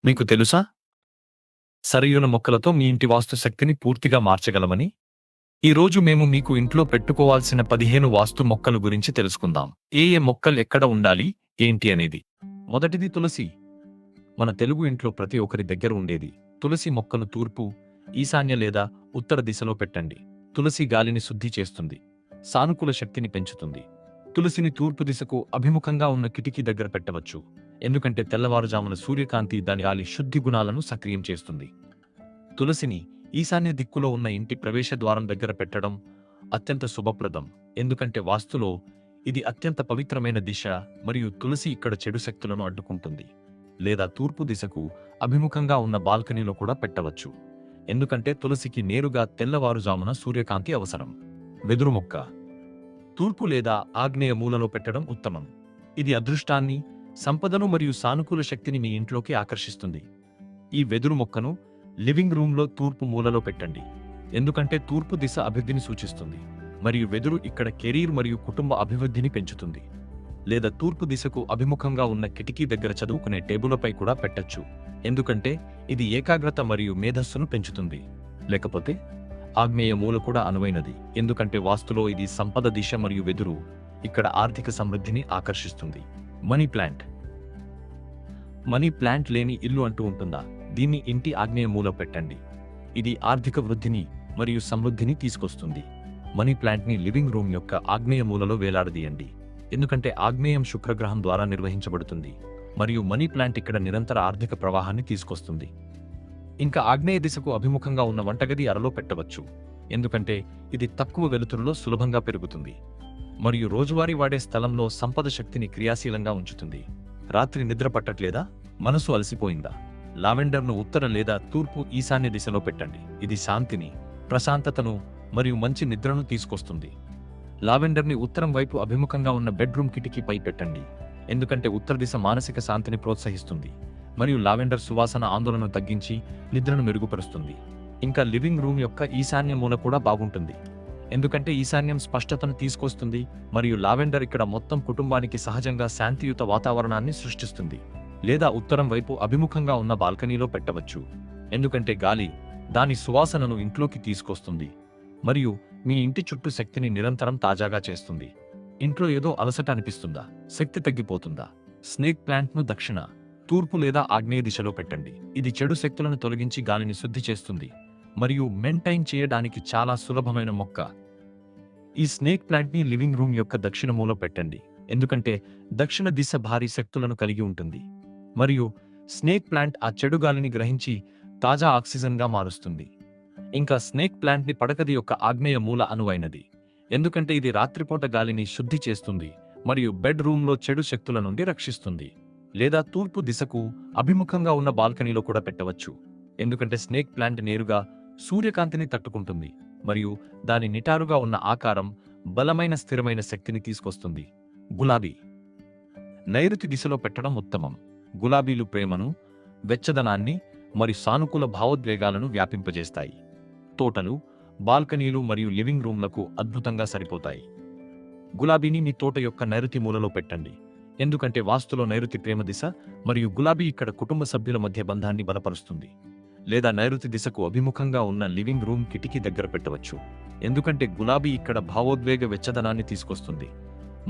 మీకు తెలుసా? సరియైన మొక్కలతో మీ ఇంటి వాస్తు శక్తిని పూర్తిగా మార్చగలమని? ఈరోజు మేము మీకు ఇంట్లో పెట్టుకోవాల్సిన 15 వాస్తు మొక్కల గురించి తెలుసుకుందాం. ఏ ఏ మొక్కలు ఎక్కడ ఉండాలి, ఏంటి అనేది. మొదటిది తులసి. మన తెలుగు ఇంట్లో ప్రతి ఒక్కరి దగ్గర ఉండేది. తులసి మొక్కను తూర్పు, ఈశాన్య లేదా ఉత్తర దిశలో పెట్టండి. తులసి గాలిని శుద్ధి చేస్తుంది, సానుకూల శక్తిని పెంచుతుంది. తులసిని తూర్పు దిశకు అభిముఖంగా ఉన్న కిటికీ దగ్గర పెట్టవచ్చు, ఎందుకంటే తెల్లవారుజామున సూర్యకాంతి దాని గాలి శుద్ధి గుణాలను సక్రియం చేస్తుంది. తులసిని ఈశాన్య దిక్కులో ఉన్న ఇంటి ప్రవేశ ద్వారం దగ్గర పెట్టడం అత్యంత శుభప్రదం, ఎందుకంటే వాస్తులో ఇది అత్యంత పవిత్రమైన దిశ మరియు తులసి ఇక్కడ చెడు శక్తులను అడ్డుకుంటుంది. లేదా తూర్పు దిశకు అభిముఖంగా ఉన్న బాల్కనీలో కూడా పెట్టవచ్చు, ఎందుకంటే తులసికి నేరుగా తెల్లవారుజామున సూర్యకాంతి అవసరం. వెదురు మొక్క తూర్పు లేదా ఆగ్నేయ మూలలో పెట్టడం ఉత్తమం. ఇది అదృష్టాన్ని, సంపదను మరియు సానుకూల శక్తిని మీ ఇంట్లోకి ఆకర్షిస్తుంది. ఈ వెదురు మొక్కను లివింగ్ రూమ్లో తూర్పు మూలలో పెట్టండి, ఎందుకంటే తూర్పు దిశ అభివృద్ధిని సూచిస్తుంది మరియు వెదురు ఇక్కడ కెరీర్ మరియు కుటుంబ అభివృద్ధిని పెంచుతుంది. లేదా తూర్పు దిశకు అభిముఖంగా ఉన్న కిటికీ దగ్గర చదువుకునే టేబుల్పై కూడా పెట్టచ్చు, ఎందుకంటే ఇది ఏకాగ్రత మరియు మేధస్సును పెంచుతుంది. లేకపోతే ఆగ్నేయ మూల కూడా అనువైనది, ఎందుకంటే వాస్తులో ఇది సంపద దిశ మరియు వెదురు ఇక్కడ ఆర్థిక సమృద్ధిని ఆకర్షిస్తుంది. Money plant. మనీ ప్లాంట్ లేని ఇల్లు అంటూ ఉంటుందా? దీన్ని ఇంటి ఆగ్నేయ మూల పెట్టండి. ఇది ఆర్థిక వృద్ధిని మరియు సమృద్ధిని తీసుకొస్తుంది. మనీ ప్లాంట్ని లివింగ్ రూమ్ యొక్క ఆగ్నేయ మూలలో వేలాడదీయండి, ఎందుకంటే ఆగ్నేయం శుక్రగ్రహం ద్వారా నిర్వహించబడుతుంది మరియు మనీ ప్లాంట్ ఇక్కడ నిరంతర ఆర్థిక ప్రవాహాన్ని తీసుకొస్తుంది. ఇంకా ఆగ్నేయ దిశకు అభిముఖంగా ఉన్న వంటగది అరలో పెట్టవచ్చు, ఎందుకంటే ఇది తక్కువ వెలుతురులో సులభంగా పెరుగుతుంది మరియు రోజువారీ వాడే స్థలంలో సంపద శక్తిని క్రియాశీలంగా ఉంచుతుంది. రాత్రి నిద్ర పట్టట్లేదా? మనసు అలసిపోయిందా? లావెండర్ను ఉత్తర లేదా తూర్పు ఈశాన్య దిశలో పెట్టండి. ఇది శాంతిని, ప్రశాంతతను మరియు మంచి నిద్రను తీసుకొస్తుంది. లావెండర్ని ఉత్తరం వైపు అభిముఖంగా ఉన్న బెడ్రూమ్ కిటికీపై పెట్టండి, ఎందుకంటే ఉత్తర దిశ మానసిక శాంతిని ప్రోత్సహిస్తుంది మరియు లావెండర్ సువాసన ఆందోళనను తగ్గించి నిద్రను మెరుగుపరుస్తుంది. ఇంకా లివింగ్ రూమ్ యొక్క ఈశాన్య మూల కూడా బాగుంటుంది, ఎందుకంటే ఈశాన్యం స్పష్టతను తీసుకొస్తుంది మరియు లావెండర్ ఇక్కడ మొత్తం కుటుంబానికి సహజంగా శాంతియుత వాతావరణాన్ని సృష్టిస్తుంది. లేదా ఉత్తరం వైపు అభిముఖంగా ఉన్న బాల్కనీలో పెట్టవచ్చు, ఎందుకంటే గాలి దాని సువాసనను ఇంట్లోకి తీసుకొస్తుంది మరియు మీ ఇంటి చుట్టూ శక్తిని నిరంతరం తాజాగా చేస్తుంది. ఇంట్లో ఏదో అలసట అనిపిస్తుందా? శక్తి తగ్గిపోతుందా? స్నేక్ ప్లాంట్ను దక్షిణ, తూర్పు లేదా ఆగ్నేయ దిశలో పెట్టండి. ఇది చెడు శక్తులను తొలగించి గాలిని శుద్ధి చేస్తుంది మరియు మెయింటైన్ చేయడానికి చాలా సులభమైన మొక్క. ఈ స్నేక్ ప్లాంట్ని లివింగ్ రూమ్ యొక్క దక్షిణ మూల పెట్టండి, ఎందుకంటే దక్షిణ దిశ భారీ శక్తులను కలిగి ఉంటుంది మరియు స్నేక్ ప్లాంట్ ఆ చెడు గాలిని గ్రహించి తాజా ఆక్సిజన్గా మారుస్తుంది. ఇంకా స్నేక్ ప్లాంట్ని పడకది యొక్క ఆగ్నేయ మూల అనువైనది, ఎందుకంటే ఇది రాత్రిపూట గాలిని శుద్ధి చేస్తుంది మరియు బెడ్ రూమ్లో చెడు శక్తుల నుండి రక్షిస్తుంది. లేదా తూర్పు దిశకు అభిముఖంగా ఉన్న బాల్కనీలో కూడా పెట్టవచ్చు, ఎందుకంటే స్నేక్ ప్లాంట్ నేరుగా సూర్యకాంతిని తట్టుకుంటుంది మరియు దాని నిటారుగా ఉన్న ఆకారం బలమైన స్థిరమైన శక్తిని తీసుకొస్తుంది. గులాబీ. నైరుతి దిశలో పెట్టడం ఉత్తమం. గులాబీలు ప్రేమను, వెచ్చదనాన్ని మరియు సానుకూల భావోద్వేగాలను వ్యాపింపజేస్తాయి. తోటలు, బాల్కనీలు మరియు లివింగ్ రూమ్లకు అద్భుతంగా సరిపోతాయి. గులాబీని మీ తోట యొక్క నైరుతి మూలలో పెట్టండి, ఎందుకంటే వాస్తులో నైరుతి ప్రేమ దిశ మరియు గులాబీ ఇక్కడ కుటుంబ సభ్యుల మధ్య బంధాన్ని బలపరుస్తుంది. లేదా నైరుతి దిశకు అభిముఖంగా ఉన్న లివింగ్ రూమ్ కిటికీ దగ్గర పెట్టవచ్చు, ఎందుకంటే గులాబీ ఇక్కడ భావోద్వేగ వెచ్చదనాన్ని తీసుకొస్తుంది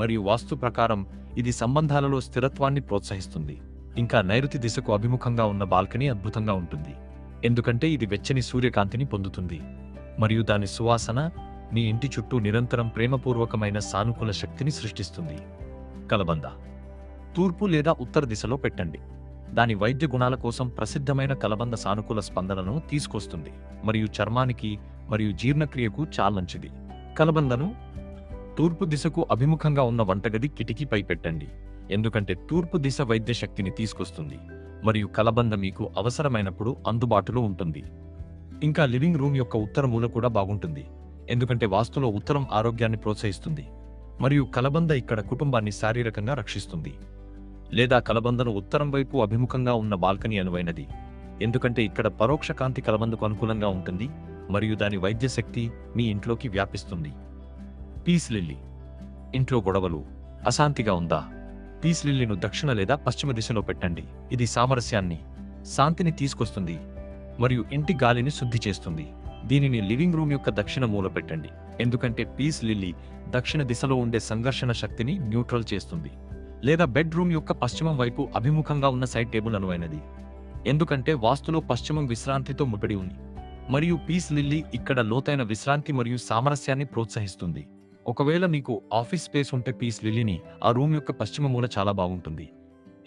మరియు వాస్తు ప్రకారం ఇది సంబంధాలలో స్థిరత్వాన్ని ప్రోత్సహిస్తుంది. ఇంకా నైరుతి దిశకు అభిముఖంగా ఉన్న బాల్కనీ అద్భుతంగా ఉంటుంది, ఎందుకంటే ఇది వెచ్చని సూర్యకాంతిని పొందుతుంది మరియు దాని సువాసన మీ ఇంటి చుట్టూ నిరంతరం ప్రేమపూర్వకమైన సానుకూల శక్తిని సృష్టిస్తుంది. కలబంద. తూర్పు లేదా ఉత్తర దిశలో పెట్టండి. దాని వైద్య గుణాల కోసం ప్రసిద్ధమైన కలబంద సానుకూల స్పందనను తీసుకొస్తుంది మరియు చర్మానికి మరియు జీర్ణక్రియకు చాలా మంచిది. కలబందను తూర్పు దిశకు అభిముఖంగా ఉన్న వంటగది కిటికీపై పెట్టండి, ఎందుకంటే తూర్పు దిశ వైద్య శక్తిని తీసుకొస్తుంది మరియు కలబంద మీకు అవసరమైనప్పుడు అందుబాటులో ఉంటుంది. ఇంకా లివింగ్ రూమ్ యొక్క ఉత్తర మూల కూడా బాగుంటుంది, ఎందుకంటే వాస్తులో ఉత్తరం ఆరోగ్యాన్ని ప్రోత్సహిస్తుంది మరియు కలబంద ఇక్కడ కుటుంబాన్ని శారీరకంగా రక్షిస్తుంది. లేదా కలబందను ఉత్తరం వైపు అభిముఖంగా ఉన్న బాల్కనీ అనువైనది, ఎందుకంటే ఇక్కడ పరోక్ష కాంతి కలబందకు అనుకూలంగా ఉంటుంది మరియు దాని వైద్య శక్తి మీ ఇంట్లోకి వ్యాపిస్తుంది. Peace lily. ఇంట్లో గొడవలు, అశాంతిగా ఉందా? పీస్ లిల్లీను దక్షిణ లేదా పశ్చిమ దిశలో పెట్టండి. ఇది సామరస్యాన్ని, శాంతిని తీసుకొస్తుంది మరియు ఇంటి గాలిని శుద్ధి చేస్తుంది. దీనిని లివింగ్ రూమ్ యొక్క దక్షిణ మూల పెట్టండి, ఎందుకంటే పీస్ లిల్లీ దక్షిణ దిశలో ఉండే సంఘర్షణ శక్తిని న్యూట్రల్ చేస్తుంది. లేదా బెడ్రూమ్ యొక్క పశ్చిమం వైపు అభిముఖంగా ఉన్న సైడ్ టేబుల్ అనువైనది, ఎందుకంటే వాస్తులో పశ్చిమం విశ్రాంతితో ముడిపడి ఉంది మరియు పీస్ లిల్లీ ఇక్కడ లోతైన విశ్రాంతి మరియు సామరస్యాన్ని ప్రోత్సహిస్తుంది. ఒకవేళ మీకు ఆఫీస్ స్పేస్ ఉంటే పీస్ లిల్లీని ఆ రూమ్ యొక్క పశ్చిమ మూల చాలా బాగుంటుంది,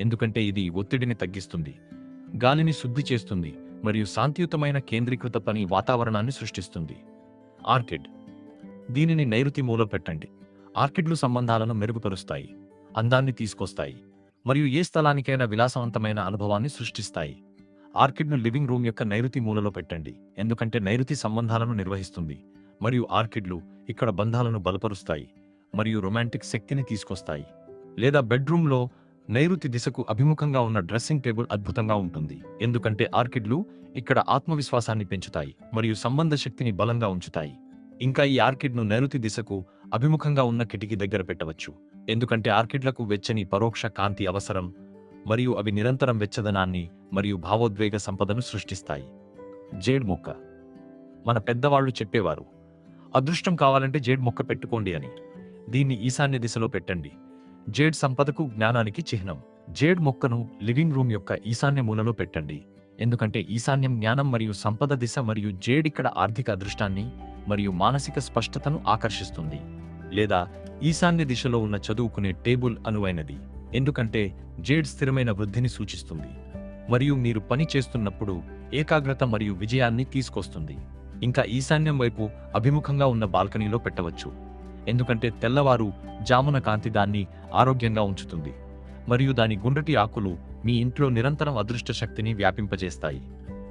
ఎందుకంటే ఇది ఒత్తిడిని తగ్గిస్తుంది, గాలిని శుద్ధి చేస్తుంది మరియు శాంతియుతమైన కేంద్రీకృత పని వాతావరణాన్ని సృష్టిస్తుంది. ఆర్కిడ్, దీనిని నైరుతి మూల పెట్టండి. ఆర్కిడ్లు సంబంధాలను మెరుగుపరుస్తాయి, అందాన్ని తీసుకొస్తాయి మరియు ఏ స్థలానికైనా విలాసవంతమైన అనుభవాన్ని సృష్టిస్తాయి. ఆర్కిడ్ను లివింగ్ రూమ్ యొక్క నైరుతి మూలలో పెట్టండి, ఎందుకంటే నైరుతి సంబంధాలను నిర్వహిస్తుంది మరియు ఆర్కిడ్లు ఇక్కడ బంధాలను బలపరుస్తాయి మరియు రొమాంటిక్ శక్తిని తీసుకొస్తాయి. లేదా బెడ్రూమ్లో నైరుతి దిశకు అభిముఖంగా ఉన్న డ్రెస్సింగ్ టేబుల్ అద్భుతంగా ఉంటుంది, ఎందుకంటే ఆర్కిడ్లు ఇక్కడ ఆత్మవిశ్వాసాన్ని పెంచుతాయి మరియు సంబంధ శక్తిని బలంగా ఉంచుతాయి. ఇంకా ఈ ఆర్కిడ్ను నైరుతి దిశకు అభిముఖంగా ఉన్న కిటికీ దగ్గర పెట్టవచ్చు, ఎందుకంటే ఆర్కిడ్లకు వెచ్చని పరోక్ష కాంతి అవసరం మరియు అవి నిరంతరం వెచ్చదనాన్ని మరియు భావోద్వేగ సంపదను సృష్టిస్తాయి. జేడ్ మొక్క, మన పెద్దవాళ్లు చెప్పేవారు, అదృష్టం కావాలంటే జేడ్ మొక్క పెట్టుకోండి అని. దీన్ని ఈశాన్య దిశలో పెట్టండి. జేడ్ సంపదకు, జ్ఞానానికి చిహ్నం. జేడ్ మొక్కను లివింగ్ రూమ్ యొక్క ఈశాన్య మూలలో పెట్టండి, ఎందుకంటే ఈశాన్యం జ్ఞానం మరియు సంపద దిశ మరియు జేడ్ ఇక్కడ ఆర్థిక అదృష్టాన్ని మరియు మానసిక స్పష్టతను ఆకర్షిస్తుంది. లేదా ఈశాన్య దిశలో ఉన్న చదువుకునే టేబుల్ అనువైనది, ఎందుకంటే జేడ్ స్థిరమైన వృద్ధిని సూచిస్తుంది మరియు మీరు పని చేస్తున్నప్పుడు ఏకాగ్రత మరియు విజయాన్ని తీసుకొస్తుంది. ఇంకా ఈశాన్యం వైపు అభిముఖంగా ఉన్న బాల్కనీలో పెట్టవచ్చు, ఎందుకంటే తెల్లవారు జామున కాంతి దాన్ని ఆరోగ్యంగా ఉంచుతుంది మరియు దాని గుండ్రటి ఆకులు మీ ఇంట్లో నిరంతరం అదృష్ట శక్తిని వ్యాపింపజేస్తాయి.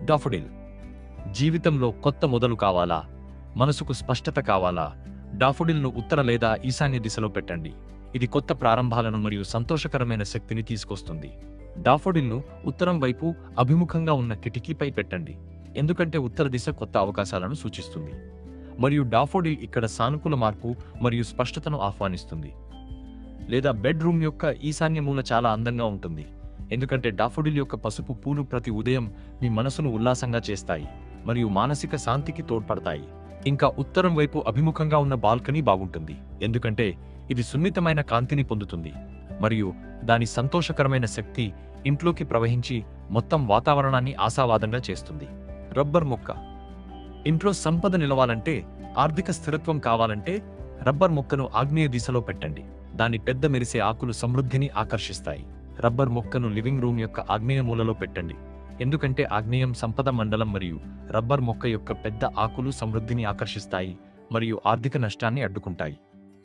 డాఫోడిల్, జీవితంలో కొత్త మొదలు కావాలా, మనసుకు స్పష్టత కావాలా? డాఫోడిల్ను ఉత్తర లేదా ఈశాన్య దిశలో పెట్టండి. ఇది కొత్త ప్రారంభాలను మరియు సంతోషకరమైన శక్తిని తీసుకొస్తుంది. డాఫోడిల్ను ఉత్తరం వైపు అభిముఖంగా ఉన్న కిటికీపై పెట్టండి, ఎందుకంటే ఉత్తర దిశ కొత్త అవకాశాలను సూచిస్తుంది మరియు డాఫోడిల్ ఇక్కడ సానుకూల మార్పు మరియు స్పష్టతను ఆహ్వానిస్తుంది. లేదా బెడ్రూమ్ యొక్క ఈశాన్య మూల చాలా అందంగా ఉంటుంది, ఎందుకంటే డాఫోడిల్ యొక్క పసుపు పూలు ప్రతి ఉదయం మీ మనసును ఉల్లాసంగా చేస్తాయి మరియు మానసిక శాంతికి తోడ్పడతాయి. ఇంకా ఉత్తరం వైపు అభిముఖంగా ఉన్న బాల్కనీ బాగుంటుంది, ఎందుకంటే ఇది సున్నితమైన కాంతిని పొందుతుంది మరియు దాని సంతోషకరమైన శక్తి ఇంట్లోకి ప్రవహించి మొత్తం వాతావరణాన్ని ఆశావాదంగా చేస్తుంది. రబ్బర్ మొక్క, ఇంట్లో సంపద నిలవాలంటే, ఆర్థిక స్థిరత్వం కావాలంటే రబ్బర్ మొక్కను ఆగ్నేయ దిశలో పెట్టండి. దాని పెద్ద మెరిసే ఆకులు సమృద్ధిని ఆకర్షిస్తాయి. రబ్బర్ మొక్కను లివింగ్ రూమ్ యొక్క ఆగ్నేయ మూలలో పెట్టండి, ఎందుకంటే ఆగ్నేయం సంపద మండలం మరియు రబ్బర్ మొక్క యొక్క పెద్ద ఆకులు సమృద్ధిని ఆకర్షిస్తాయి మరియు ఆర్థిక నష్టాన్ని అడ్డుకుంటాయి.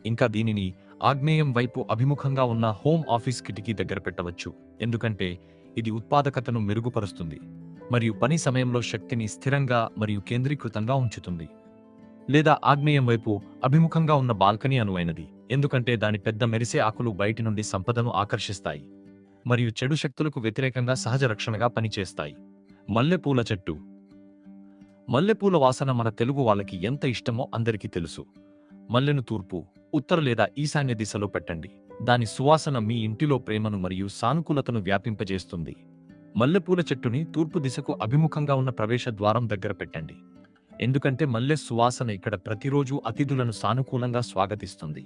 ఇంకా దీనిని ఆగ్నేయం వైపు అభిముఖంగా ఉన్న హోమ్ ఆఫీస్ కిటికీ దగ్గర పెట్టవచ్చు, ఎందుకంటే ఇది ఉత్పాదకతను మెరుగుపరుస్తుంది మరియు పని సమయంలో శక్తిని స్థిరంగా మరియు కేంద్రీకృతంగా ఉంచుతుంది. లేదా ఆగ్నేయం వైపు అభిముఖంగా ఉన్న బాల్కనీ అనువైనది, ఎందుకంటే దాని పెద్ద మెరిసే ఆకులు బయటి నుండి సంపదను ఆకర్షిస్తాయి మరియు చెడు శక్తులకు వ్యతిరేకంగా సహజ రక్షణగా పనిచేస్తాయి. మల్లెపూల చెట్టు, మల్లెపూల వాసన మన తెలుగు వాళ్ళకి ఎంత ఇష్టమో అందరికీ తెలుసు. మల్లెను తూర్పు, ఉత్తర లేదా ఈశాన్య దిశలో పెట్టండి. దాని సువాసన మీ ఇంటిలో ప్రేమను మరియు సానుకూలతను వ్యాపింపజేస్తుంది. మల్లెపూల చెట్టుని తూర్పు దిశకు అభిముఖంగా ఉన్న ప్రవేశ ద్వారం దగ్గర పెట్టండి, ఎందుకంటే మల్లె సువాసన ఇక్కడ ప్రతిరోజు అతిథులను సానుకూలంగా స్వాగతిస్తుంది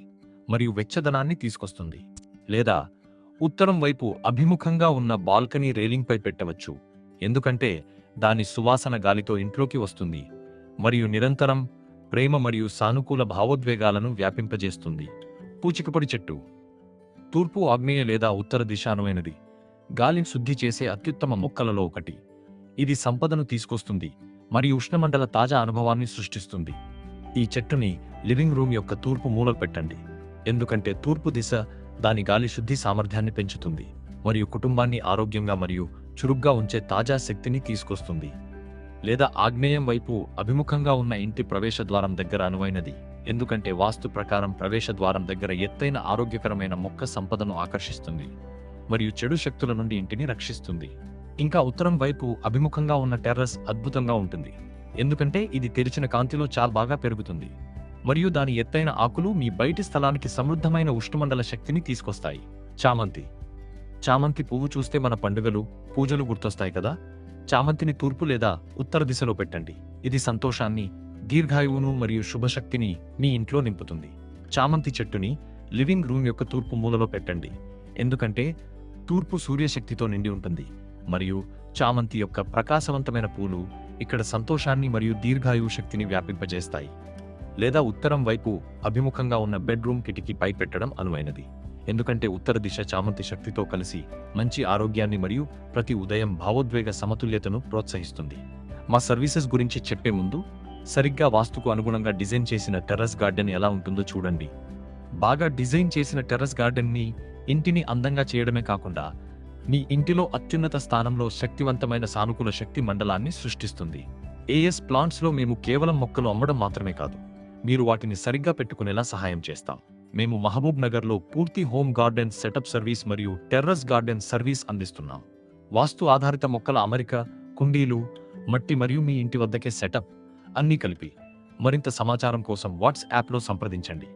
మరియు వెచ్చదనాన్ని తీసుకొస్తుంది. లేదా ఉత్తరం వైపు అభిముఖంగా ఉన్న బాల్కనీ రైలింగ్పై పెట్టవచ్చు, ఎందుకంటే దాని సువాసన గాలితో ఇంట్లోకి వస్తుంది మరియు నిరంతరం ప్రేమ మరియు సానుకూల భావోద్వేగాలను వ్యాపింపజేస్తుంది. పూచికపొడి చెట్టు, తూర్పు, ఆగ్నేయ లేదా ఉత్తర దిశానువైనది, గాలిని శుద్ధి చేసే అత్యుత్తమ మొక్కలలో ఒకటి. ఇది సంపదను తీసుకొస్తుంది మరియు ఉష్ణమండల తాజా అనుభవాన్ని సృష్టిస్తుంది. ఈ చెట్టుని లివింగ్ రూమ్ యొక్క తూర్పు మూల పెట్టండి, ఎందుకంటే తూర్పు దిశ దాని గాలి శుద్ధి సామర్థ్యాన్ని పెంచుతుంది మరియు కుటుంబాన్ని ఆరోగ్యంగా మరియు చురుగ్గా ఉంచే తాజా శక్తిని తీసుకొస్తుంది. లేదా ఆగ్నేయం వైపు అభిముఖంగా ఉన్న ఇంటి ప్రవేశ ద్వారం దగ్గర అనువైనది, ఎందుకంటే వాస్తు ప్రకారం ప్రవేశ ద్వారం దగ్గర ఎత్తైన ఆరోగ్యకరమైన మొక్క సంపదను ఆకర్షిస్తుంది మరియు చెడు శక్తుల నుండి ఇంటిని రక్షిస్తుంది. ఇంకా ఉత్తరం వైపు అభిముఖంగా ఉన్న టెర్రస్ అద్భుతంగా ఉంటుంది, ఎందుకంటే ఇది తెరిచిన కాంతిలో చాలా బాగా పెరుగుతుంది మరియు దాని ఎత్తైన ఆకులు మీ బయటి స్థలానికి సమృద్ధమైన ఉష్ణమండల శక్తిని తీసుకొస్తాయి. చామంతి, చామంతి పువ్వు చూస్తే మన పండుగలు, పూజలు గుర్తొస్తాయి కదా. చామంతిని తూర్పు లేదా ఉత్తర దిశలో పెట్టండి. ఇది సంతోషాన్ని, దీర్ఘాయువును మరియు శుభశక్తిని మీ ఇంట్లో నింపుతుంది. చామంతి చెట్టుని లివింగ్ రూమ్ యొక్క తూర్పు మూలలో పెట్టండి, ఎందుకంటే తూర్పు సూర్యశక్తితో నిండి ఉంటుంది మరియు చామంతి యొక్క ప్రకాశవంతమైన పూలు ఇక్కడ సంతోషాన్ని మరియు దీర్ఘాయువు శక్తిని వ్యాపింపజేస్తాయి. లేదా ఉత్తరం వైపు అభిముఖంగా ఉన్న బెడ్రూమ్ కిటికీపై పెట్టడం అనువైనది, ఎందుకంటే ఉత్తర దిశ చామంతి శక్తితో కలిసి మంచి ఆరోగ్యాన్ని మరియు ప్రతి ఉదయం భావోద్వేగ సమతుల్యతను ప్రోత్సహిస్తుంది. మా సర్వీసెస్ గురించి చెప్పే ముందు, సరిగ్గా వాస్తుకు అనుగుణంగా డిజైన్ చేసిన టెర్రస్ గార్డెన్ ఎలా ఉంటుందో చూడండి. బాగా డిజైన్ చేసిన టెర్రస్ గార్డెన్ని ఇంటిని అందంగా చేయడమే కాకుండా మీ ఇంటిలో అత్యున్నత స్థానంలో శక్తివంతమైన సానుకూల శక్తి మండలాన్ని సృష్టిస్తుంది. ఏఎస్ ప్లాంట్స్లో మేము కేవలం మొక్కలు అమ్మడం మాత్రమే కాదు, మీరు వాటిని సరిగ్గా పెట్టుకునేలా సహాయం చేస్తాం. మేము మహబూబ్ నగర్లో పూర్తి హోమ్ గార్డెన్ సెటప్ సర్వీస్ మరియు టెర్రస్ గార్డెన్ సర్వీస్ అందిస్తున్నాం. వాస్తు ఆధారిత మొక్కల అమరిక, కుండీలు, మట్టి మరియు మీ ఇంటి వద్దకే సెటప్ అన్నీ కలిపి. మరింత సమాచారం కోసం వాట్సాప్లో సంప్రదించండి.